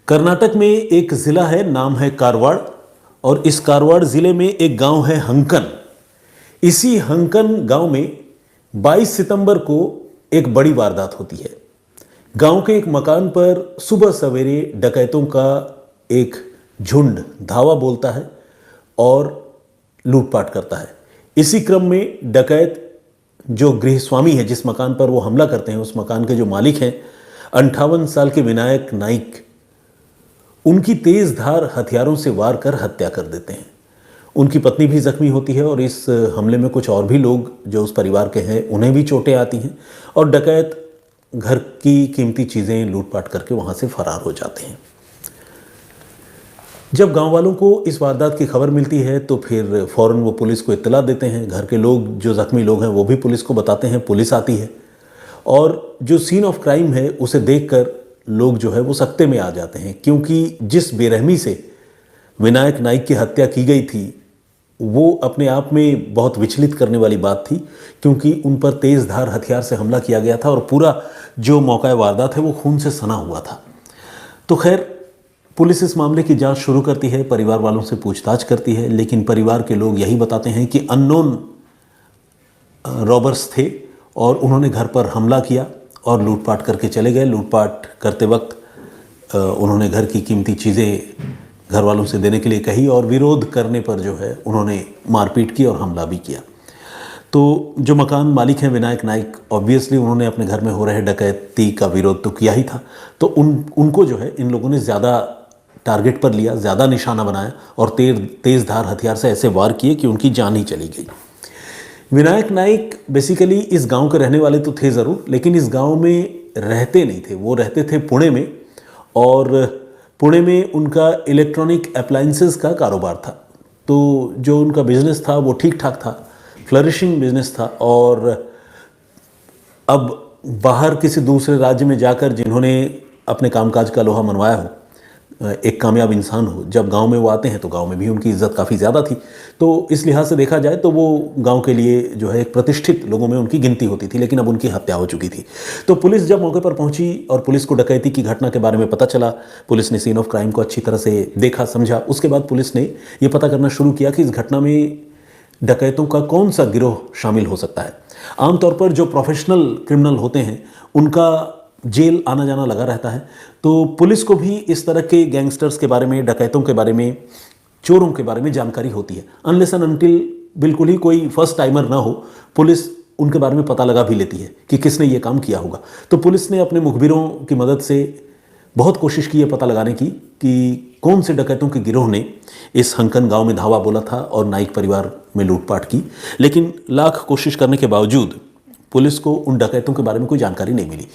कर्नाटक में एक ज़िला है, नाम है कारवाड़। और इस कारवाड़ ज़िले में एक गांव है हंकन। इसी हंकन गांव में 22 सितंबर को एक बड़ी वारदात होती है। गांव के एक मकान पर सुबह सवेरे डकैतों का एक झुंड धावा बोलता है और लूटपाट करता है। इसी क्रम में डकैत जो गृह स्वामी है, जिस मकान पर वो हमला करते हैं, उस मकान के जो मालिक हैं 58 साल के विनायक नाइक, उनकी तेज धार हथियारों से वार कर हत्या कर देते हैं। उनकी पत्नी भी जख्मी होती है और इस हमले में कुछ और भी लोग जो उस परिवार के हैं उन्हें भी चोटें आती हैं और डकैत घर की कीमती चीज़ें लूटपाट करके वहाँ से फरार हो जाते हैं। जब गांव वालों को इस वारदात की खबर मिलती है तो फिर फ़ौरन वो पुलिस को इत्तला देते हैं। घर के लोग, जो ज़ख्मी लोग हैं, वो भी पुलिस को बताते हैं। पुलिस आती है और जो सीन ऑफ क्राइम है उसे देखकर लोग जो है वो सकते में आ जाते हैं, क्योंकि जिस बेरहमी से विनायक नाइक की हत्या की गई थी वो अपने आप में बहुत विचलित करने वाली बात थी, क्योंकि उन पर तेज़ धार हथियार से हमला किया गया था और पूरा जो मौका वारदात है वो खून से सना हुआ था। तो खैर, पुलिस इस मामले की जांच शुरू करती है, परिवार वालों से पूछताछ करती है, लेकिन परिवार के लोग यही बताते हैं कि अननोन रॉबर्स थे और उन्होंने घर पर हमला किया और लूटपाट करके चले गए। लूटपाट करते वक्त उन्होंने घर की कीमती चीज़ें घर वालों से देने के लिए कही और विरोध करने पर जो है उन्होंने मारपीट की और हमला भी किया। तो जो मकान मालिक हैं विनायक नाइक, ऑब्वियसली उन्होंने अपने घर में हो रहे डकैती का विरोध तो किया ही था, तो उनको जो है इन लोगों ने ज़्यादा टारगेट पर लिया, ज़्यादा निशाना बनाया और तेज़ धार हथियार से ऐसे वार किए कि उनकी जान ही चली गई। विनायक नाइक बेसिकली इस गांव के रहने वाले तो थे ज़रूर, लेकिन इस गांव में रहते नहीं थे। वो रहते थे पुणे में और पुणे में उनका इलेक्ट्रॉनिक अप्लायंसेस का कारोबार था। तो जो उनका बिजनेस था वो ठीक ठाक था, फ्लरिशिंग बिजनेस था। और अब बाहर किसी दूसरे राज्य में जाकर जिन्होंने अपने कामकाज का लोहा मनवाया हो, एक कामयाब इंसान हो, जब गांव में वो आते हैं तो गांव में भी उनकी इज्जत काफ़ी ज़्यादा थी। तो इस लिहाज से देखा जाए तो वो गांव के लिए जो है एक प्रतिष्ठित लोगों में उनकी गिनती होती थी, लेकिन अब उनकी हत्या हो चुकी थी। तो पुलिस जब मौके पर पहुंची और पुलिस को डकैती की घटना के बारे में पता चला, पुलिस ने सीन ऑफ क्राइम को अच्छी तरह से देखा, समझा। उसके बाद पुलिस ने ये पता करना शुरू किया कि इस घटना में डकैतों का कौन सा गिरोह शामिल हो सकता है। आमतौर पर जो प्रोफेशनल क्रिमिनल होते हैं उनका जेल आना जाना लगा रहता है, तो पुलिस को भी इस तरह के गैंगस्टर्स के बारे में, डकैतों के बारे में, चोरों के बारे में जानकारी होती है। अनलेस एंड अनटिल बिल्कुल ही कोई फर्स्ट टाइमर ना हो, पुलिस उनके बारे में पता लगा भी लेती है कि किसने ये काम किया होगा। तो पुलिस ने अपने मुखबिरों की मदद से बहुत कोशिश की है पता लगाने की कि कौन से डकैतों के गिरोह ने इस हंकन गांव में धावा बोला था और नाइक परिवार में लूटपाट की। लेकिन लाख कोशिश करने के बावजूद पुलिस को उन डकैतों के बारे में कोई जानकारी नहीं मिली।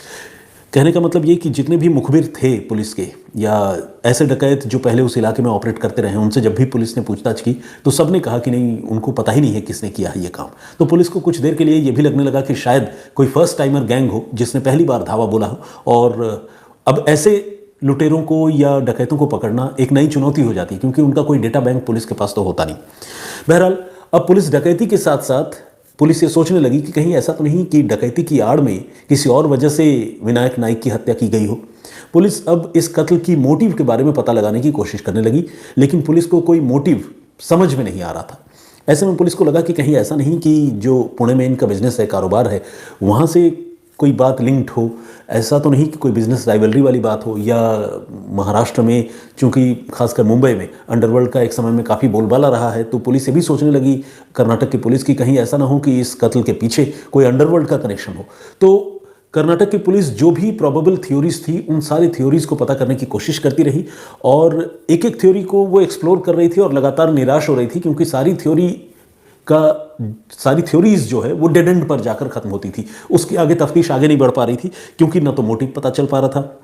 कहने का मतलब ये कि जितने भी मुखबिर थे पुलिस के या ऐसे डकैत जो पहले उस इलाके में ऑपरेट करते रहे, उनसे जब भी पुलिस ने पूछताछ की तो सब ने कहा कि नहीं, उनको पता ही नहीं है किसने किया है ये काम। तो पुलिस को कुछ देर के लिए ये भी लगने लगा कि शायद कोई फर्स्ट टाइमर गैंग हो जिसने पहली बार धावा बोला हो, और अब ऐसे लुटेरों को या डकैतों को पकड़ना एक नई चुनौती हो जाती है, क्योंकि उनका कोई डेटा बैंक पुलिस के पास तो होता नहीं। बहरहाल, अब पुलिस डकैती के साथ साथ पुलिस ये सोचने लगी कि कहीं ऐसा तो नहीं कि डकैती की आड़ में किसी और वजह से विनायक नाइक की हत्या की गई हो। पुलिस अब इस कत्ल की मोटिव के बारे में पता लगाने की कोशिश करने लगी, लेकिन पुलिस को कोई मोटिव समझ में नहीं आ रहा था। ऐसे में पुलिस को लगा कि कहीं ऐसा नहीं कि जो पुणे में इनका बिजनेस है, कारोबार है, वहाँ से कोई बात लिंक्ड हो। ऐसा तो नहीं कि कोई बिजनेस राइवलरी वाली बात हो, या महाराष्ट्र में, चूंकि खासकर मुंबई में अंडरवर्ल्ड का एक समय में काफ़ी बोलबाला रहा है, तो पुलिस ये भी सोचने लगी, कर्नाटक की पुलिस, की कहीं ऐसा ना हो कि इस कत्ल के पीछे कोई अंडरवर्ल्ड का कनेक्शन हो। तो कर्नाटक की पुलिस जो भी प्रोबेबल थ्योरीज थी उन सारी थ्योरीज को पता करने की कोशिश करती रही और एक एक थ्योरी को वो एक्सप्लोर कर रही थी और लगातार निराश हो रही थी, क्योंकि सारी थ्योरीज जो है वो डेड एंड पर जाकर खत्म होती थी। उसकी आगे तफ्तीश आगे नहीं बढ़ पा रही थी, क्योंकि ना तो मोटिव पता चल पा रहा था,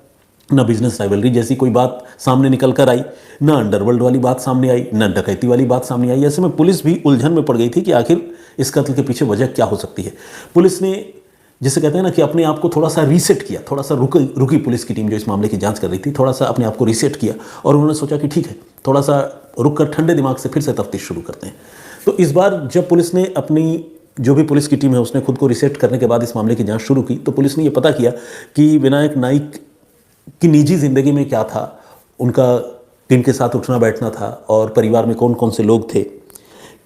ना बिजनेस राइवलरी जैसी कोई बात सामने निकल कर आई, ना अंडरवर्ल्ड वाली बात सामने आई, ना डकैती वाली बात सामने आई। ऐसे में पुलिस भी उलझन में पड़ गई थी कि आखिर इस कत्ल के पीछे वजह क्या हो सकती है। पुलिस ने, जिसे कहते हैं ना कि अपने आप को थोड़ा सा रीसेट किया, थोड़ा सा रुकी पुलिस की टीम जो इस मामले की जांच कर रही थी, थोड़ा सा अपने आप को रीसेट किया और उन्होंने सोचा कि ठीक है, थोड़ा सा रुक कर ठंडे दिमाग से फिर से तफ्तीश शुरू करते हैं। तो इस बार जब पुलिस ने अपनी जो भी पुलिस की टीम है उसने खुद को रिसेट करने के बाद इस मामले की जांच शुरू की, तो पुलिस ने ये पता किया कि विनायक नाइक की निजी ज़िंदगी में क्या था उनका किन के साथ उठना बैठना था और परिवार में कौन कौन से लोग थे,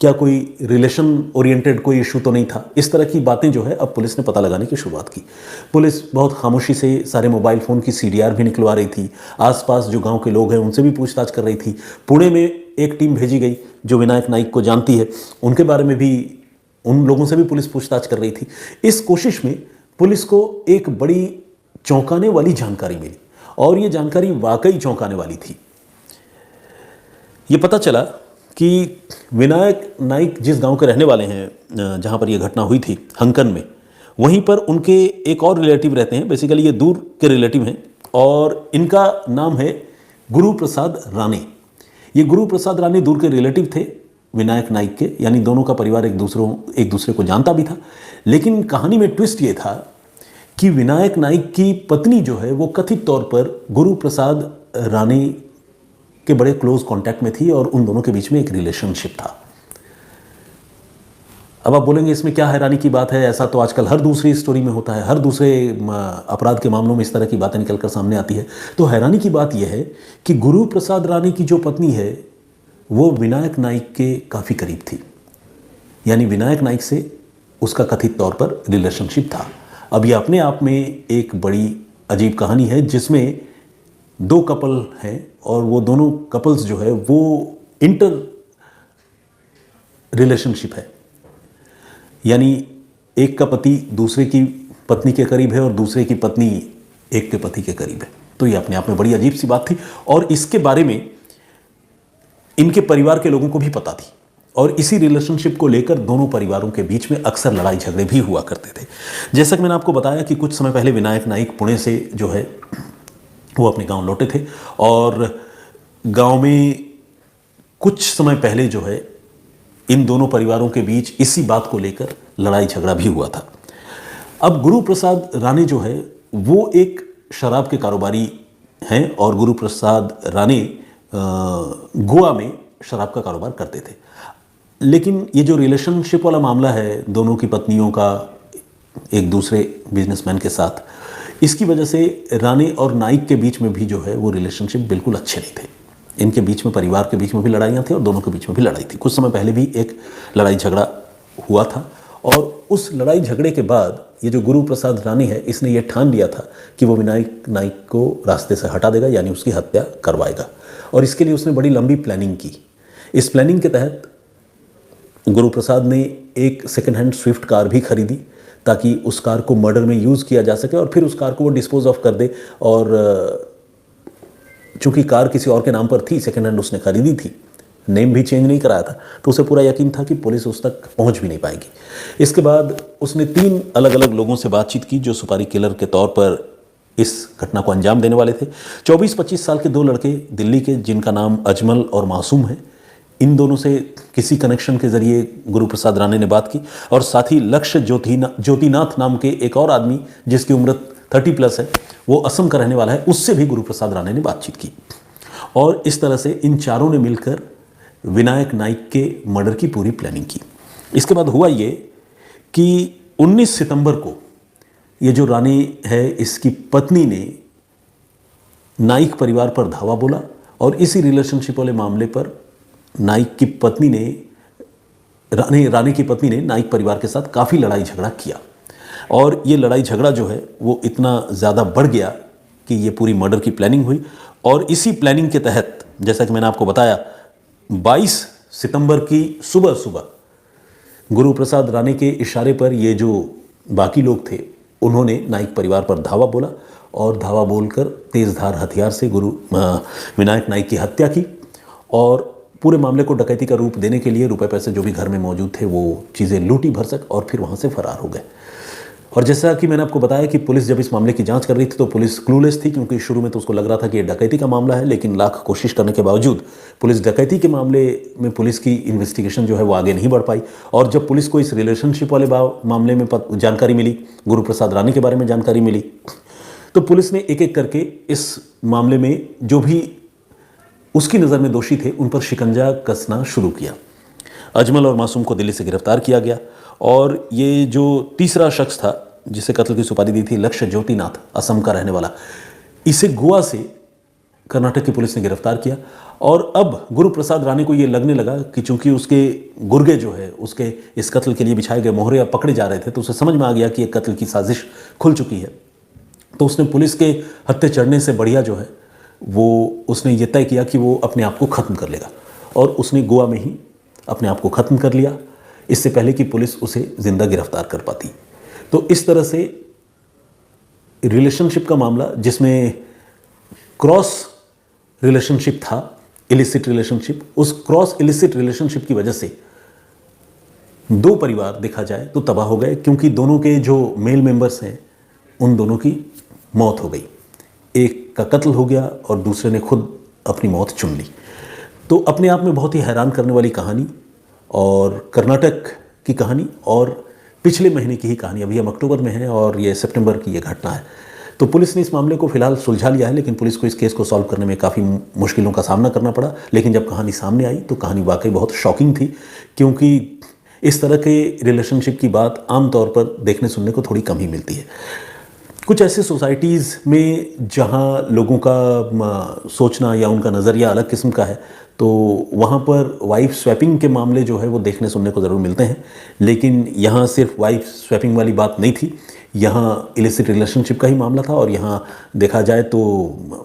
क्या कोई रिलेशन ओरिएंटेड कोई इशू तो नहीं था। इस तरह की बातें जो है अब पुलिस ने पता लगाने की शुरुआत की। पुलिस बहुत खामोशी से सारे मोबाइल फ़ोन की सीडीआर भी निकलवा रही थी, आसपास जो गांव के लोग हैं उनसे भी पूछताछ कर रही थी। पुणे में एक टीम भेजी गई जो विनायक नाइक को जानती है, उनके बारे में भी, उन लोगों से भी पुलिस पूछताछ कर रही थी। इस कोशिश में पुलिस को एक बड़ी चौंकाने वाली जानकारी मिली और ये जानकारी वाकई चौंकाने वाली थी। ये पता चला कि विनायक नाइक जिस गांव के रहने वाले हैं जहां पर यह घटना हुई थी, हंकन में, वहीं पर उनके एक और रिलेटिव रहते हैं। बेसिकली ये दूर के रिलेटिव हैं और इनका नाम है गुरु प्रसाद राणे। ये गुरु प्रसाद राणे दूर के रिलेटिव थे विनायक नाइक के, यानी दोनों का परिवार एक दूसरे को जानता भी था। लेकिन कहानी में ट्विस्ट ये था कि विनायक नाइक की पत्नी जो है वो कथित तौर पर गुरु प्रसाद राणे के बड़े क्लोज कांटेक्ट में थी और उन दोनों के बीच में एक रिलेशनशिप था। अब आप बोलेंगे इसमें क्या हैरानी की बात है, ऐसा तो आजकल हर दूसरी स्टोरी में होता है, हर दूसरे अपराध के मामलों में इस तरह की बातें निकलकर सामने आती है। तो हैरानी की बात यह है कि गुरु प्रसाद राणे की जो पत्नी है वो विनायक नाइक के काफ़ी करीब थी, यानी विनायक नाइक से उसका कथित तौर पर रिलेशनशिप था। अब ये अपने आप में एक बड़ी अजीब कहानी है जिसमें दो कपल हैं और वो दोनों कपल्स जो है वो इंटर रिलेशनशिप है, यानी एक का पति दूसरे की पत्नी के करीब है और दूसरे की पत्नी एक के पति के करीब है। तो ये अपने आप में बड़ी अजीब सी बात थी और इसके बारे में इनके परिवार के लोगों को भी पता थी और इसी रिलेशनशिप को लेकर दोनों परिवारों के बीच में अक्सर लड़ाई झगड़े भी हुआ करते थे। जैसा कि मैंने आपको बताया कि कुछ समय पहले विनायक नाइक पुणे से जो है वो अपने गांव लौटे थे और गांव में कुछ समय पहले जो है इन दोनों परिवारों के बीच इसी बात को लेकर लड़ाई झगड़ा भी हुआ था। अब गुरु प्रसाद राणे जो है वो एक शराब के कारोबारी हैं और गुरु प्रसाद राणे गोवा में शराब का कारोबार करते थे। लेकिन ये जो रिलेशनशिप वाला मामला है दोनों की पत्नियों का एक दूसरे बिजनेसमैन के साथ, इसकी वजह से राणे और नाइक के बीच में भी जो है वो रिलेशनशिप बिल्कुल अच्छे नहीं थे। इनके बीच में, परिवार के बीच में भी लड़ाइयाँ थी और दोनों के बीच में भी लड़ाई थी। कुछ समय पहले भी एक लड़ाई झगड़ा हुआ था और उस लड़ाई झगड़े के बाद ये जो गुरु प्रसाद राणे है इसने ये ठान लिया था कि वो विनायक नाइक को रास्ते से हटा देगा, यानी उसकी हत्या करवाएगा। और इसके लिए उसने बड़ी लंबी प्लानिंग की। इस प्लानिंग के तहत गुरु प्रसाद ने एक सेकेंड हैंड स्विफ्ट कार भी खरीदी ताकि उस कार को मर्डर में यूज़ किया जा सके और फिर उस कार को वो डिस्पोज ऑफ कर दे। और चूंकि कार किसी और के नाम पर थी, सेकेंड हैंड उसने खरीदी थी, नेम भी चेंज नहीं कराया था, तो उसे पूरा यकीन था कि पुलिस उस तक पहुंच भी नहीं पाएगी। इसके बाद उसने 3 अलग अलग लोगों से बातचीत की जो सुपारी किलर के तौर पर इस घटना को अंजाम देने वाले थे। 24-25 साल के 2 लड़के दिल्ली के जिनका नाम अजमल और मासूम है, इन दोनों से किसी कनेक्शन के जरिए गुरु प्रसाद राणे ने बात की और साथ ही लक्ष्य ज्योतिनाथ नाम के एक और आदमी जिसकी उम्र 30+ है, वो असम का रहने वाला है, उससे भी गुरु प्रसाद राणे ने बातचीत की। और इस तरह से इन चारों ने मिलकर विनायक नाइक के मर्डर की पूरी प्लानिंग की। इसके बाद हुआ ये कि 19 सितंबर को ये जो राणे है इसकी पत्नी ने नाइक परिवार पर धावा बोला और इसी रिलेशनशिप वाले मामले पर नाइक की पत्नी ने राणे की पत्नी ने नाइक परिवार के साथ काफ़ी लड़ाई झगड़ा किया और ये लड़ाई झगड़ा जो है वो इतना ज़्यादा बढ़ गया कि ये पूरी मर्डर की प्लानिंग हुई। और इसी प्लानिंग के तहत, जैसा कि मैंने आपको बताया, 22 सितंबर की सुबह गुरु प्रसाद राणे के इशारे पर ये जो बाकी लोग थे उन्होंने नाइक परिवार पर धावा बोला और धावा बोलकर तेज़धार हथियार से विनायक नाइक की हत्या की और पूरे मामले को डकैती का रूप देने के लिए रुपए पैसे जो भी घर में मौजूद थे वो चीज़ें लूटी भरसक और फिर वहाँ से फरार हो गए। और जैसा कि मैंने आपको बताया कि पुलिस जब इस मामले की जांच कर रही थी तो पुलिस क्लूलेस थी, क्योंकि शुरू में तो उसको लग रहा था कि ये डकैती का मामला है, लेकिन लाख कोशिश करने के बावजूद पुलिस डकैती के मामले में पुलिस की इन्वेस्टिगेशन जो है वो आगे नहीं बढ़ पाई। और जब पुलिस को इस रिलेशनशिप वाले मामले में जानकारी मिली, गुरु प्रसाद राणे के बारे में जानकारी मिली, तो पुलिस ने एक एक करके इस मामले में जो भी उसकी नज़र में दोषी थे उन पर शिकंजा कसना शुरू किया। अजमल और मासूम को दिल्ली से गिरफ्तार किया गया और ये जो तीसरा शख्स था जिसे कत्ल की सुपारी दी थी, लक्ष्य ज्योतिनाथ, असम का रहने वाला, इसे गोवा से कर्नाटक की पुलिस ने गिरफ्तार किया। और अब गुरु प्रसाद राणे को ये लगने लगा कि चूंकि उसके गुर्गे जो है उसके इस कत्ल के लिए बिछाए गए मोहरे अब पकड़े जा रहे थे, तो उसे समझ में आ गया कि एक कत्ल की साजिश खुल चुकी है। तो उसने पुलिस के हत्थे चढ़ने से बढ़िया जो है वो उसने ये तय किया कि वो अपने आप को ख़त्म कर लेगा, और उसने गोवा में ही अपने आप को ख़त्म कर लिया, इससे पहले कि पुलिस उसे ज़िंदा गिरफ्तार कर पाती। तो इस तरह से रिलेशनशिप का मामला, जिसमें क्रॉस रिलेशनशिप था, इलिसिट रिलेशनशिप, उस क्रॉस इलिसिट रिलेशनशिप की वजह से दो परिवार देखा जाए तो तबाह हो गए, क्योंकि दोनों के जो मेल मेंबर्स हैं उन दोनों की मौत हो गई। एक का कत्ल हो गया और दूसरे ने खुद अपनी मौत चुन ली। तो अपने आप में बहुत ही हैरान करने वाली कहानी, और कर्नाटक की कहानी, और पिछले महीने की ही कहानी। अभी हम अक्टूबर में हैं और ये सितंबर की ये घटना है। तो पुलिस ने इस मामले को फिलहाल सुलझा लिया है, लेकिन पुलिस को इस केस को सॉल्व करने में काफ़ी मुश्किलों का सामना करना पड़ा। लेकिन जब कहानी सामने आई तो कहानी वाकई बहुत शॉकिंग थी, क्योंकि इस तरह के रिलेशनशिप की बात आमतौर पर देखने सुनने को थोड़ी कम ही मिलती है। कुछ ऐसे सोसाइटीज़ में जहाँ लोगों का सोचना या उनका नज़रिया अलग किस्म का है, तो वहाँ पर वाइफ स्वैपिंग के मामले जो है वो देखने सुनने को ज़रूर मिलते हैं। लेकिन यहाँ सिर्फ वाइफ स्वैपिंग वाली बात नहीं थी, यहाँ इलिसिट रिलेशनशिप का ही मामला था। और यहाँ देखा जाए तो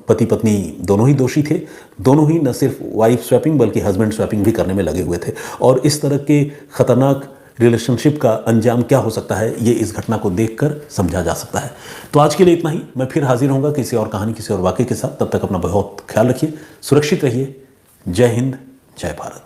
पति पत्नी दोनों ही दोषी थे। दोनों ही न सिर्फ वाइफ स्वैपिंग बल्कि हस्बैंड स्वैपिंग भी करने में लगे हुए थे। और इस तरह के ख़तरनाक रिलेशनशिप का अंजाम क्या हो सकता है, ये इस घटना को देखकर समझा जा सकता है। तो आज के लिए इतना ही। मैं फिर हाजिर होऊंगा किसी और कहानी, किसी और वाक़े के साथ। तब तक अपना बहुत ख्याल रखिए, सुरक्षित रहिए। जय हिंद, जय भारत।